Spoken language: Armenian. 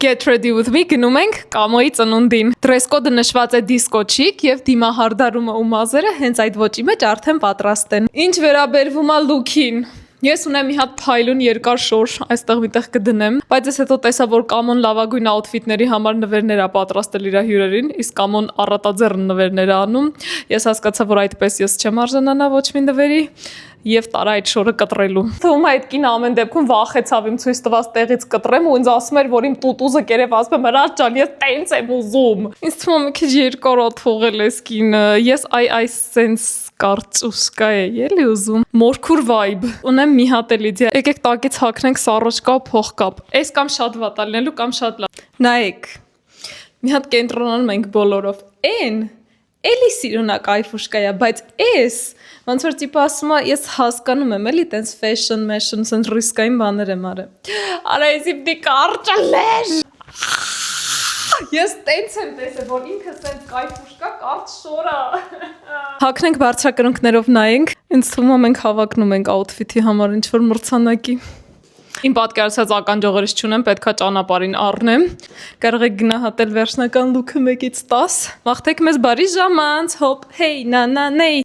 Get ready with me գնում ենք Կամոյի ծնունդին։ Dress code-ը նշված է դիսկո չիկ եւ դիմահարդարումը ու մազերը հենց այդ ոճի մեջ արդեն պատրաստ են։ Ինչ վերաբերվում է look-ին, ես ունեմ մի հատ փայլուն երկար շոր, այստեղ միտեղ կդնեմ, բայց ես հետո տեսա, որ Կամոն լավագույն աութֆիթների համար նվերներ է պատրաստել իր հյուրերին, իսկ Կամոն առատաձեռն նվերներ է անում։ Ես հասկացա, որ այդպես ես չեմ արժանանա ոչ մի նվերի եւ տարա այդ շորը կտրելու։ Թվում է այդ կինը ամեն դեպքում վախեցավ իմ ցույց տված տեղից կտրեմ ու ինձ ասում էր, որ իմ տուտուզը կերև ասում է մրաշ ջան, ես տենց եմ ուզում։ Ինձ թվում է մի քիչ երկար է թողել էս կինը։ Ես այս sense կարծուսկա է էլի ուզում։ Մորքուր vibe։ Ունեմ մի հատ էլ իդեա։ Եկեք տակից հագնենք սառոջկա փողկապ։ Այս կամ շատ վատ է լինելու կամ շատ լավ։ Նայեք։ Մի հատ կենտրոնանում ենք բոլորով։ Էլի սիրունա կայֆուշկա է, բայց էս ոնց որ տիպը ասում է, ես հասկանում եմ, էլի տենց fashion, sense ռիսկային բաներ եմ արել։ Արա էսի պիտի կարճալեր։ Ես տենց եմ տեսել, որ ինքը տենց կայֆուշկա կարճ շորա։ Հագնենք բարձրակրունկներով նայենք։ Ինձ թվում է մենք հավակնում ենք outfit-ի համար ինչ-որ մրցանակի։ Իմ պատկերացած ականջողերից չունեմ, պետքա ճանապարհին առնեմ։ Կարող եք գնահատել վերջնական լուքը 1-ից 10։ Մաղթեք մեզ բարի ժամանց, հոփ, հեյ, նա, նեյ։